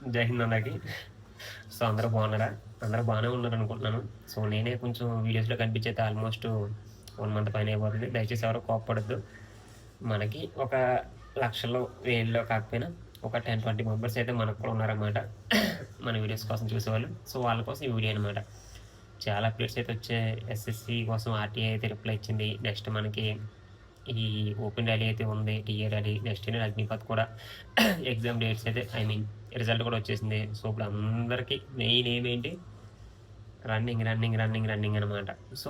జై హింద్ అందరికి. సో, అందరూ బాగున్నారా? అందరూ బానే ఉన్నారనుకుంటున్నాను. సో, నేనే కొంచెం వీడియోస్‌లో కనిపించైతే ఆల్మోస్ట్ 1 మంత్ పైనే అయిపోతుంది. దయచేసి ఎవరు కోప్పడొద్దు. మనకి ఒక లక్షల్లో, వేల్లో కాకపోయినా ఒక 10, 20 మెంబర్స్ అయితే మనకు కూడా ఉన్నారనమాట. మన వీడియోస్ కోసం చూసేవాళ్ళు. సో, వాళ్ళ కోసం ఈ వీడియో అనమాట. చాలా అప్డేట్స్ అయితే వచ్చాయి. ఎస్ఎస్‌సి కోసం ఆర్‌టీఐ అయితే రిప్లై ఇచ్చింది. నెక్స్ట్ మనకి ఈ ఓపెన్ ర్యాలీ అయితే ఉంది. TA rally, next year Agnipath కూడా ఎగ్జామ్ డేట్స్ అయితే రిజల్ట్ కూడా వచ్చేసింది. సో, ఇప్పుడు అందరికీ మెయిన్ ఏమేంటి రన్నింగ్ అనమాట. సో,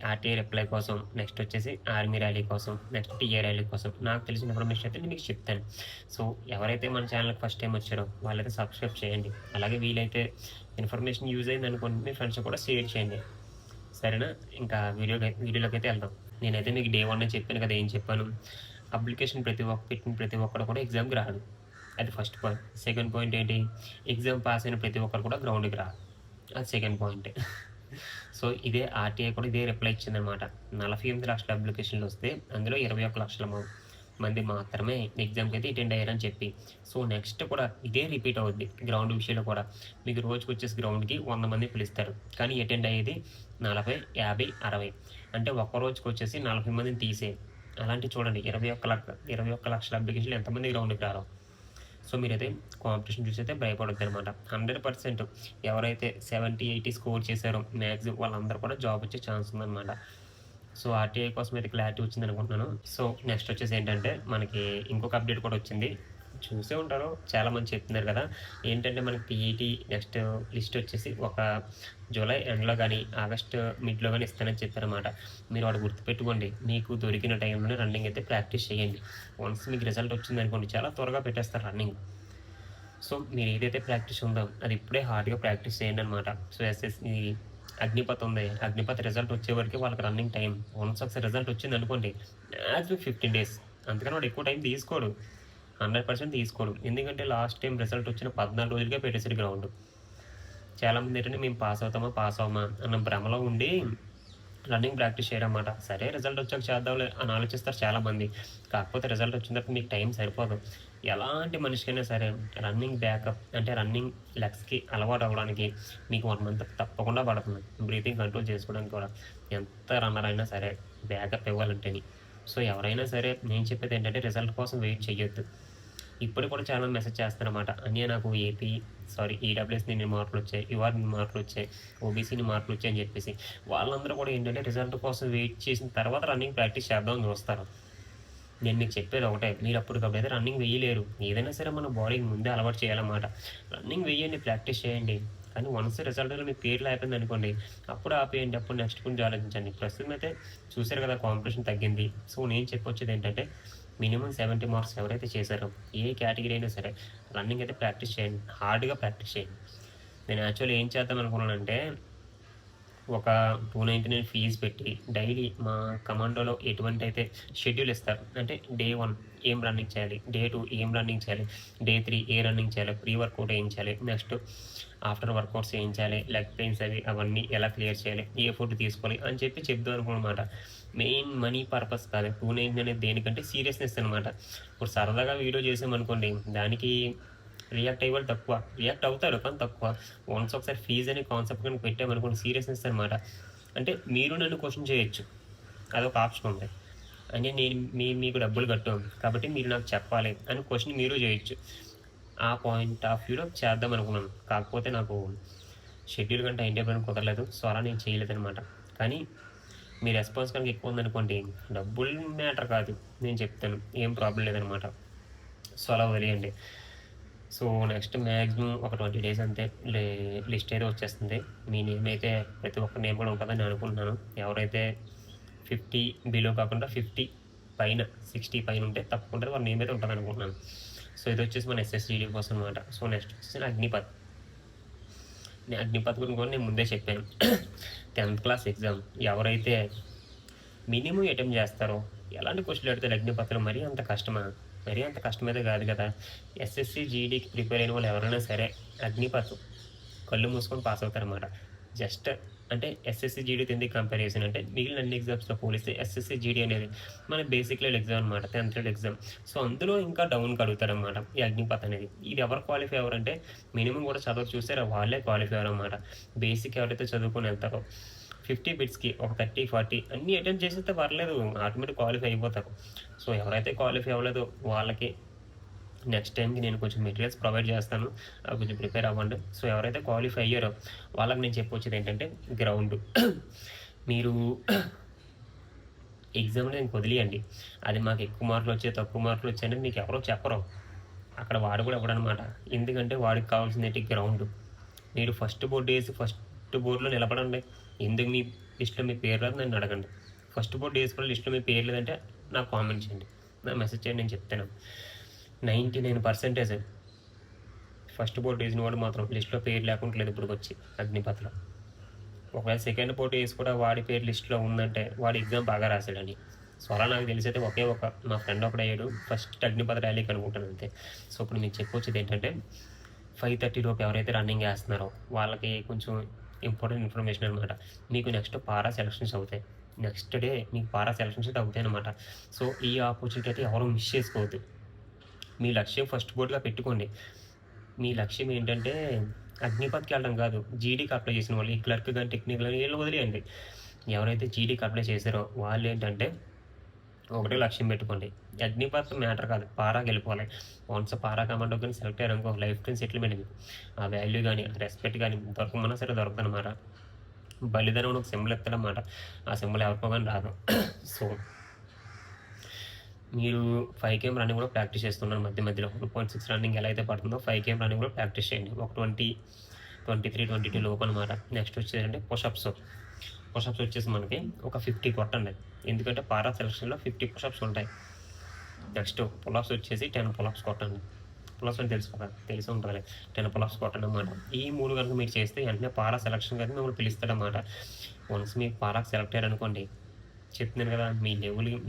ఆర్‌టీఐ రిప్లై కోసం, నెక్స్ట్ వచ్చేసి ఆర్మీ ర్యాలీ కోసం, నెక్స్ట్ టీఏ ర్యాలీ కోసం నాకు తెలిసిన ఇన్ఫర్మేషన్ అయితే నేను మీకు చెప్తాను. సో, ఎవరైతే మన ఛానల్‌కి ఫస్ట్ టైం వచ్చారో వాళ్ళైతే సబ్స్క్రైబ్ చేయండి. అలాగే వీలైతే ఇన్ఫర్మేషన్ యూజ్ అయిందనుకోండి మీ ఫ్రెండ్స్ కూడా షేర్ చేయండి. సరేనా? ఇంకా వీడియోలోకైతే వెళ్దాం. నేనైతే మీకు డే 1 చెప్పాను కదా! ఏం చెప్పాను? అప్లికేషన్ పెట్టిన ప్రతి ఒక్కడు కూడా ఎగ్జామ్‌కి రాడు. అది ఫస్ట్ పాయింట్. సెకండ్ పాయింట్ ఏంటి? ఎగ్జామ్ పాస్ అయిన ప్రతి ఒక్కరు కూడా గ్రౌండ్‌కి రారు. అది సెకండ్ పాయింట్. సో, ఇదే ఆర్‌టీఐ కూడా ఇదే రిప్లై ఇచ్చిందనమాట. 48 లక్షల అప్లికేషన్లు వస్తే అందులో 21 లక్షల మంది మాత్రమే ఎగ్జామ్‌కి అయితే అటెండ్ అయ్యారని చెప్పి. సో, నెక్స్ట్ కూడా ఇదే రిపీట్ అవుద్ది. గ్రౌండ్ విషయంలో కూడా. మీకు రోజుకొచ్చేసి గ్రౌండ్‌కి 100 మంది పిలుస్తారు. కానీ అటెండ్ అయ్యేది 40, 50, 60. అంటే ఒక్క రోజుకొచ్చేసి 40 మందిని తీసేయి. అలాంటివి చూడండి 21 లక్షల అప్లికేషన్లు ఎంతమంది గ్రౌండ్‌కి రారో. సో, మీరైతే కాంపిటీషన్ చూసైతే భయపడొద్దనమాట. 100% ఎవరైతే 70, 80 స్కోర్ చేశారో మ్యాక్సిమం వాళ్ళందరూ కూడా జాబ్ వచ్చే ఛాన్స్ ఉందనమాట. సో, ఆర్‌టీఐ కోసం అయితే క్లారిటీ వచ్చిందనుకుంటున్నాను. సో, నెక్స్ట్ వచ్చేసి ఏంటంటే మనకి ఇంకొక అప్డేట్ కూడా వచ్చింది. చూసే ఉంటారు. చాలామంది చెప్తున్నారు కదా! ఏంటంటే మనకి టీఈటీ నెక్స్ట్ లిస్ట్ వచ్చేసి ఒక జూలై ఎండ్‌లో గాని, ఆగస్ట్ మిడ్‌లో గాని ఇస్తానని చెప్పారన్నమాట. మీరు ఒకటి గుర్తుపెట్టుకోండి. మీకు దొరికిన టైంలోనే రన్నింగ్ అయితే ప్రాక్టీస్ చేయండి. వన్స్ మీకు రిజల్ట్ వచ్చిందనుకోండి చాలా త్వరగా పెట్టేస్తారు రన్నింగ్. సో, మీరు ఏదైతే ప్రాక్టీస్ ఉందో అది ఇప్పుడే హార్డ్‌గా ప్రాక్టీస్ చేయండనమాట. సో, ఎస్ఎస్‌సి అగ్నిపథ్ ఉంది. అగ్నిపథ్ రిజల్ట్ వచ్చే వరకే వాళ్ళకి రన్నింగ్ టైం. వన్స్ ఒకసారి రిజల్ట్ వచ్చిందనుకోండి మాక్సిమం 15 డేస్. అంతకన్నా వాడు ఎక్కువ టైం తీసుకోడు. 100% తీసుకోడు. ఎందుకంటే లాస్ట్ టైమ్ రిజల్ట్ వచ్చిన 14 రోజులకే పెట్టేసాడు గ్రౌండ్. చాలామంది ఏంటంటే మేము పాస్ అవ్వమా అన్న భ్రమలో ఉండి రన్నింగ్ ప్రాక్టీస్ చేయరన్నమాట. సరే రిజల్ట్ వచ్చాక చేద్దాంలే అని ఆలోచిస్తారు చాలామంది. కాకపోతే రిజల్ట్ వచ్చిన తర్వాత మీకు టైం సరిపోదు. ఎలాంటి మనిషికైనా సరే రన్నింగ్ బ్యాకప్ అంటే రన్నింగ్ లెగ్స్‌కి అలవాటు అవ్వడానికి మీకు 1 మంత్ తప్పకుండా పడుతుంది. బ్రీతింగ్ కంట్రోల్ చేసుకోవడానికి కూడా. ఎంత రన్నర్ అయినా సరే బ్యాకప్ ఇవ్వాలంటేని. సో, ఎవరైనా సరే నేను చెప్పేది ఏంటంటే రిజల్ట్ కోసం వెయిట్ చేయొద్దు. ఇప్పుడు కూడా చాలా మెసేజ్ చేస్తారన్నమాట. అన్నయ్య నాకు ఈడబ్ల్యూఎస్‌ని ఇన్ని మార్కులొచ్చాయి, యూఆర్‌ని మార్కులొచ్చాయి, ఓబీసీని మార్కులొచ్చాయి అని చెప్పేసి. వాళ్ళందరూ కూడా ఏంటంటే రిజల్ట్ కోసం వెయిట్ చేసిన తర్వాత రన్నింగ్ ప్రాక్టీస్ చేద్దామని చూస్తారు. నేను మీకు చెప్పేది ఒకటే. మీరు అప్పటికప్పుడైతే రన్నింగ్ వేయలేరు. ఏదైనా సరే మన బాడీకి ముందే అలవాటు చేయాలన్నమాట. రన్నింగ్ వేయండి, ప్రాక్టీస్ చేయండి. కానీ వన్స్ రిజల్ట్‌లో మీ పేరు లేకపోయిందనుకోండి, అప్పుడు ఆపేయండి. అప్పుడు నెక్స్ట్ గురించి ఆలోచించండి. ప్రస్తుతం అయితే చూసారు కదా! కాంపిటీషన్ తగ్గింది. సో, నేను చెప్పొచ్చేదేంటంటే మినిమమ్ 70 మార్క్స్ ఎవరైతే చేశారో ఏ కేటగిరీ అయినా సరే రన్నింగ్ అయితే ప్రాక్టీస్ చేయండి. హార్డ్‌గా ప్రాక్టీస్ చేయండి. నేను యాక్చువల్లీ ఏం చేద్దాం అనుకున్నానంటే ఒక 299 ఫీజ్ పెట్టి డైలీ మా కమాండోలో ఎటువంటైతే షెడ్యూల్ ఇస్తారు. అంటే డే 1 ఏం రన్నింగ్ చేయాలి, డే 2 ఏం రన్నింగ్ చేయాలి, డే 3 ఏ రన్నింగ్ చేయాలి, ప్రీ వర్కౌట్ ఏం చేయాలి, నెక్స్ట్ ఆఫ్టర్ వర్కౌట్స్ ఏం చేయాలి, లెగ్ పెయిన్స్ అవన్నీ ఎలా క్లియర్ చేయాలి, ఏ ఫుడ్ తీసుకోవాలి అని చెప్పి చెప్దాం అనుకున్నమాట. మెయిన్ మనీ పర్పస్ కాదు. 299 అనేది దేనికంటే సీరియస్‌నెస్ అనమాట. ఇప్పుడు సరదాగా వీడియో చేసామనుకోండి దానికి రియాక్ట్ అయ్యేవాళ్ళు తక్కువ. రియాక్ట్ అవుతారు కానీ తక్కువ. వన్స్ ఒకసారి ఫీజ్ అనే కాన్సెప్ట్ కనుక పెట్టామనుకోండి సీరియస్‌నెస్ అనమాట. అంటే మీరు నన్ను క్వెషన్ చేయొచ్చు. అదొక ఆప్షన్ ఉంది. అంటే నేను మీకు డబ్బులు కట్టాం కాబట్టి మీరు నాకు చెప్పాలి అని క్వెషన్ మీరు చేయొచ్చు. ఆ పాయింట్ ఆఫ్ వ్యూలో చేద్దాం అనుకున్నాను. కాకపోతే నాకు షెడ్యూల్ కంటే టైమ్ టేబుల్ కుదరలేదు. సో, అలా నేను చేయలేదనమాట. కానీ మీ రెస్పాన్స్ కనుక ఎక్కువ ఉందనుకోండి డబ్బులు మ్యాటర్ కాదు. నేను చెప్తాను. ఏం ప్రాబ్లమ్ లేదనమాట. సో, అలా వదిలేయండి. సో, నెక్స్ట్ మ్యాక్సిమం ఒక 20 డేస్ అంతే లిస్ట్ అయితే వచ్చేస్తుంది. మీ నేమ్ అయితే ప్రతి ఒక్క నేమ్ కూడా ఉంటుందని నేను అనుకుంటున్నాను. ఎవరైతే 50 బిలో కాకుండా 50 పైన 60 పైన ఉంటే తప్పకుండా వాళ్ళ నేమ్ అయితే ఉంటుంది అనుకుంటున్నాను. సో, ఇది వచ్చేసి మన ఎస్ఎస్‌జీడీ కోసం అనమాట. సో, నెక్స్ట్ వచ్చేసి అగ్నిపథ్. అగ్నిపథ్ గురించి కూడా నేను ముందే చెప్పాను. 10th క్లాస్ ఎగ్జామ్ ఎవరైతే మినిమమ్ అటెంప్ట్ చేస్తారో ఎలాంటి క్వశ్చన్లు అడుగుతారు అగ్నిపథ్‌లో మరీ అంత కష్టమా? మరీ అంత కష్టమైతే కాదు కదా! ఎస్ఎస్‌సి, జీడీకి ప్రిపేర్ అయిన వాళ్ళు ఎవరైనా సరే అగ్నిపథ్ కళ్ళు మూసుకొని పాస్ అవుతారనమాట. జస్ట్ అంటే ఎస్ఎస్సి జీడీతో ఎందుకు కంపేర్ చేశాను అంటే మిగిలిన అన్ని ఎగ్జామ్స్తో పోలిస్తే ఎస్ఎస్సి జీడీ అనేది మన బేసిక్ లెవెల్ ఎగ్జామ్ అనమాట, 10th లెవెల్ ఎగ్జామ్. సో అందులో ఇంకా డౌన్కి అడుగుతారనమాట ఈ అగ్నిపథ్ అనేది. ఇది ఎవరు క్వాలిఫై అవ్వరంటే మినిమం కూడా చదువు చూస్తే వాళ్ళే క్వాలిఫై అవ్వరు అనమాట. బేసిక్ ఎవరైతే చదువుకొని వెళ్తారో 50 బిట్స్కి ఒక 30-40 అన్నీ అటెంప్ట్ చేసేస్తే పర్లేదు, ఆటోమేటిక్ క్వాలిఫై అయిపోతారు. సో ఎవరైతే క్వాలిఫై అవ్వలేదో వాళ్ళకి నెక్స్ట్ టైంకి నేను కొంచెం మెటీరియల్స్ ప్రొవైడ్ చేస్తాను, కొంచెం ప్రిపేర్ అవ్వండి. సో ఎవరైతే క్వాలిఫై అయ్యారో వాళ్ళకి నేను చెప్పొచ్చేది ఏంటంటే గ్రౌండ్ మీరు ఎగ్జామ్లో ఇంక వదిలేయండి. అది మాకు ఎక్కువ మార్కులు వచ్చాయి తక్కువ మార్కులు వచ్చాయని మీకు ఎవరో చెప్పరు, అక్కడ వాడు కూడా ఇవ్వడనమాట. ఎందుకంటే వాడికి కావాల్సింది ఏంటి, గ్రౌండ్. మీరు ఫస్ట్ బోర్డు వేసి ఫస్ట్ బోర్డులో నిలబడండి. ఎందుకు మీ లిస్ట్లో మీ పేరు రాదు నన్ను అడగండి. ఫస్ట్ బోర్డు వేసుకున్న లిస్ట్లో మీ పేరు లేదంటే నాకు కామెంట్ చేయండి, నాకు మెసేజ్ చేయండి, నేను చెప్తాను. 99% ఫస్ట్ బోర్డు వేసిన వాడు మాత్రం లిస్ట్లో పేరు లేకుండా లేదు ఇప్పుడు వచ్చి అగ్నిపథ్లో. ఒకవేళ సెకండ్ బోర్డు వేసి కూడా వాడి పేరు లిస్ట్లో ఉందంటే వాడి ఎగ్జామ్ బాగా రాశాడని. సో అలా నాకు తెలిసి అయితే ఒకే ఒక మా ఫ్రెండ్ ఒకడు అయ్యాడు ఫస్ట్ అగ్నిపథ్ ర్యాలీకి అనుకుంటాను అంతే. సో ఇప్పుడు మీకు చెప్పొచ్చేది ఏంటంటే 5:30 లోపు ఎవరైతే రన్నింగ్ వేస్తున్నారో వాళ్ళకి కొంచెం ఇంపార్టెంట్ ఇన్ఫర్మేషన్ అనమాట. మీకు నెక్స్ట్ పారా సెలక్షన్స్ అవుతాయి, నెక్స్ట్ డే మీకు పారా సెలక్షన్స్ అయితే అవుతాయి అనమాట. సో ఈ ఆపర్చునిటీ అయితే ఎవరు మిస్ చేసుకోవద్దు. మీ లక్ష్యం ఫస్ట్ బోర్డుగా పెట్టుకోండి. మీ లక్ష్యం ఏంటంటే అగ్నిపథ్కి వెళ్ళడం కాదు, జీడీకి అప్లై చేసిన వాళ్ళు ఈ క్లర్క్ కానీ టెక్నికల్ కానీ వీళ్ళు వదిలేయండి. ఎవరైతే జీడీకి అప్లై చేశారో వాళ్ళు ఏంటంటే ఒకటే లక్ష్యం పెట్టుకోండి, అగ్నిపథ్ మ్యాటర్ కాదు, పారాకి వెళ్ళిపోవాలి. వన్స్ పారా కమాండో కానీ సెలెక్ట్ అయ్యారు అనుకో లైఫ్ టైం సెటిల్మెంట్. ఆ వాల్యూ కానీ రెస్పెక్ట్ కానీ దొరకమన్నా సరే దొరకదనమాట. బలిదానం ఒక సింబల్ ఎత్తాడనమాట, ఆ సింబల్ ఎవరికో కానీ రాదు. సో మీరు 5 km రన్నింగ్ కూడా ప్రాక్టీస్ చేస్తున్నారు మధ్య మధ్యలో. 1.6 రన్నింగ్ ఎలా అయితే పడుతుందో 5 km రన్నింగ్ కూడా ప్రాక్టీస్ చేయండి. ఒక 20, 23, 22 లోపు అనమాట. నెక్స్ట్ వచ్చేదంటే పుషప్స్ వచ్చేసి మనకి ఒక 50 కొట్టండి, ఎందుకంటే పారా సెలక్షన్లో 50 పుషప్స్ ఉంటాయి. నెక్స్ట్ పులప్స్ వచ్చేసి 10 పులప్స్ కొట్టండి. పులప్స్ అని తెలుసు కదా, తెలిసి ఉంటుంది, 10 పులప్స్ కొట్టండి అనమాట. ఈ 3 కనుక మీరు చేస్తే వెంటనే పారా సెలక్షన్ అయితే మిమ్మల్ని పిలుస్తాడనమాట. వన్స్ మీకు పారాకి సెలెక్ట్ అయ్యారు అనుకోండి, చెప్తున్నాను కదా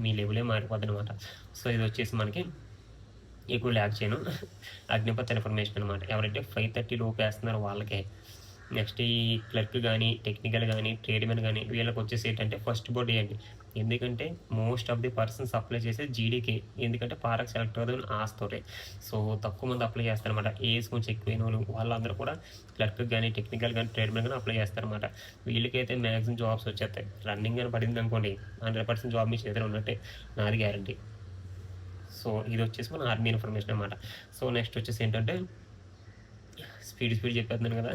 మీ లెవెలే మారిపోద్ది అనమాట. సో ఇది వచ్చేసి మనకి ఎక్కువ ల్యాక్ చేయను అగ్నిపథ్ ఇన్ఫర్మేషన్ అనమాట. ఎవరైతే 5:30 లోపు వేస్తున్నారో వాళ్ళకే. నెక్స్ట్ ఈ క్లర్క్ కానీ టెక్నికల్ కానీ ట్రేడ్మెన్ కానీ వీళ్ళకి వచ్చేసి ఏంటంటే ఫస్ట్ బోర్డు వేయండి. ఎందుకంటే most of the persons apply చేసే జీడీకి, ఎందుకంటే పారాకి సెలెక్ట్ అవుతుంది ఆస్తోటే. సో తక్కువ మంది అప్లై చేస్తారనమాట. ఏజ్ కొంచెం ఎక్కువైన వాళ్ళు వాళ్ళందరూ కూడా క్లర్క్ కానీ టెక్నికల్ కానీ ట్రేడ్మెన్ కానీ అప్లై చేస్తారనమాట. వీళ్ళకైతే మ్యాక్సిమం జాబ్స్ వచ్చేస్తాయి. రన్నింగ్ కానీ పడింది అనుకోండి 100% జాబ్ మీ చేతిలో ఉన్నట్టే, నాది గ్యారంటీ. సో ఇది వచ్చేసి మన ఆర్మీ ఇన్ఫర్మేషన్ అనమాట. సో నెక్స్ట్ వచ్చేసి ఏంటంటే స్పీడ్ చెప్పేస్తున్నాను కదా.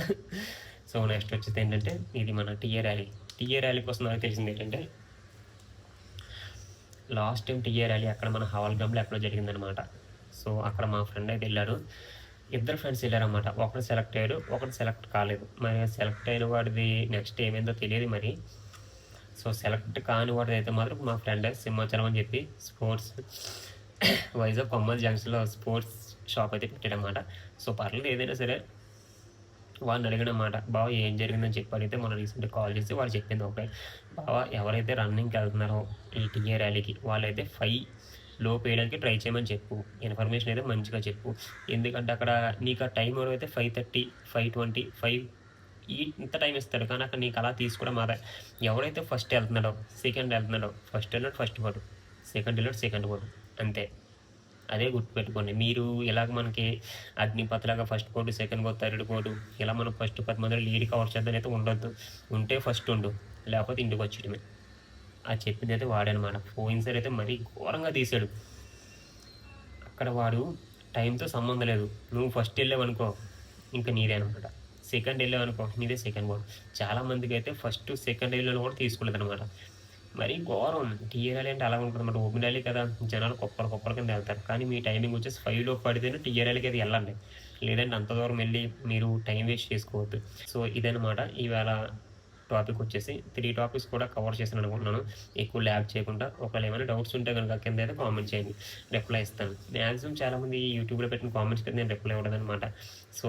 సో నెక్స్ట్ వచ్చేసి ఏంటంటే ఇది మన టీఏ ర్యాలీ కోసం నాకు తెలిసింది ఏంటంటే లాస్ట్ టైం టీఏ ర్యాలీ అక్కడ మన హవాల్గంలో ఎక్కడో జరిగిందనమాట. సో అక్కడ మా ఫ్రెండ్ అయితే వెళ్ళారు, ఇద్దరు ఫ్రెండ్స్ వెళ్ళారన్నమాట. ఒకరు సెలెక్ట్ అయ్యాడు, ఒకరు సెలెక్ట్ కాలేదు. మరి సెలెక్ట్ అయిన వాడిది నెక్స్ట్ ఏమైందో తెలియదు మరి. సో సెలెక్ట్ కాని వాడిది అయితే మాత్రం మా ఫ్రెండ్ సింహాచలం అని చెప్పి స్పోర్ట్స్ వైజాగ్ కొమ్మల్ జంక్షన్లో స్పోర్ట్స్ షాప్ అయితే పెట్టాడనమాట. సో పర్లేదు ఏదైనా సరే వాడిని అడిగినమాట, బావ ఏం జరిగిందని చెప్పి అడిగితే మనం రీసెంట్గా కాల్ చేసి వాడు చెప్పింది ఒకటే, బావ ఎవరైతే రన్నింగ్కి వెళ్తున్నారో ఈ టీఏ ర్యాలీకి వాళ్ళైతే 5 లోపు వేయడానికి ట్రై చేయమని చెప్పు, ఇన్ఫర్మేషన్ అయితే మంచిగా చెప్పు. ఎందుకంటే అక్కడ నీకు ఆ టైం అయితే 5:30, 5:20, 5 ఇంత టైం ఇస్తాడు, కానీ అక్కడ నీకు అలా తీసుకోవడం మాదే. ఎవరైతే ఫస్ట్ వెళ్తున్నాడో ఫస్ట్ వెళ్ళాడు ఫస్ట్ బోర్డు, సెకండ్ వెళ్ళాడు సెకండ్ బోర్డు, అంతే. అదే గుర్తుపెట్టుకోండి. మీరు ఇలాగ మనకి అగ్నిపథ్లాగా first board second board third board ఇలా మనం ఫస్ట్ 10 మందిలో లీడ్ కవర్ చేద్దాం అయితే ఉండొద్దు. ఉంటే ఫస్ట్ ఉండు, లేకపోతే ఇంటికి వచ్చేయడమే. అది చెప్పింది అయితే వాడనమాట. పోయినసారి అయితే మరీ ఘోరంగా తీసాడు. అక్కడ వాడు టైంతో సంబంధం లేదు, నువ్వు ఫస్ట్ వెళ్ళావనుకో ఇంకా నీదే అనమాట, సెకండ్ వెళ్ళావనుకో నీదే సెకండ్ బోర్డు. చాలామందికి అయితే ఫస్ట్ సెకండ్ వెళ్ళిన కూడా తీసుకోలేదు అనమాట. మరీ ఘోరం. టీఏ ర్యాలీ అంటే అలా ఉంటుంది అన్నమాట. ఓపెన్ ర్యాలీ కదా, జనాలు కుప్పల కింద వెళ్తారు. కానీ మీ టైమింగ్ వచ్చేసి 5 లోపు పడితేనే టీఏ ర్యాలీకి అది వెళ్ళండి, లేదంటే అంత దూరం వెళ్ళి మీరు టైం వేస్ట్ చేసుకోవద్దు. సో ఇదనమాట ఇవాళ టాపిక్ వచ్చేసి. 3 టాపిక్స్ కూడా కవర్ చేస్తాను అనుకుంటున్నాను, ఎక్కువ ల్యాబ్ చేయకుండా. ఒకవేళ ఏమైనా డౌట్స్ ఉంటే కనుక కింద అయితే కామెంట్ చేయండి, రిప్లై ఇస్తాను. మ్యాక్సిమం చాలామంది యూట్యూబ్లో పెట్టిన కామెంట్స్ కింద నేను రిప్లై ఇవ్వడదనమాట. సో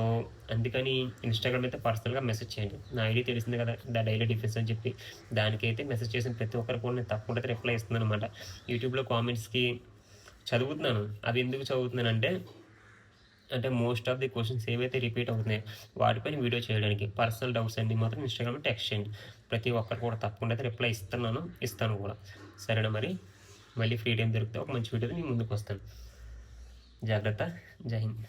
అందుకని ఇన్స్టాగ్రామ్ అయితే పర్సనల్గా మెసేజ్ చేయండి. నా ఐడి తెలిసింది కదా, ద డైలీ డిఫెన్స్ అని చెప్పి, దానికైతే మెసేజ్ చేసిన ప్రతి ఒక్కరికి కూడా నేను తప్పకుండా రిప్లై ఇస్తున్నాను అనమాట. యూట్యూబ్లో కామెంట్స్కి చదువుతున్నాను. అది ఎందుకు చదువుతున్నానంటే అంటే మోస్ట్ ఆఫ్ ది క్వెషన్స్ ఏవైతే రిపీట్ అవుతున్నాయో వాటిపైన వీడియో చేయడానికి. పర్సనల్ డౌట్స్ అన్నీ మాత్రం ఇన్‌స్టాగ్రామ్‌లో టెక్స్ట్ చేయండి. ప్రతి ఒక్కరు కూడా తప్పకుండా అయితే రిప్లై ఇస్తాను కూడా. సరేనా మరి? మళ్ళీ ఫ్రీ టైమ్ దొరికితే ఒక మంచి వీడియోతో మీ ముందుకొస్తాను. జాగ్రత్త. జై హింద్.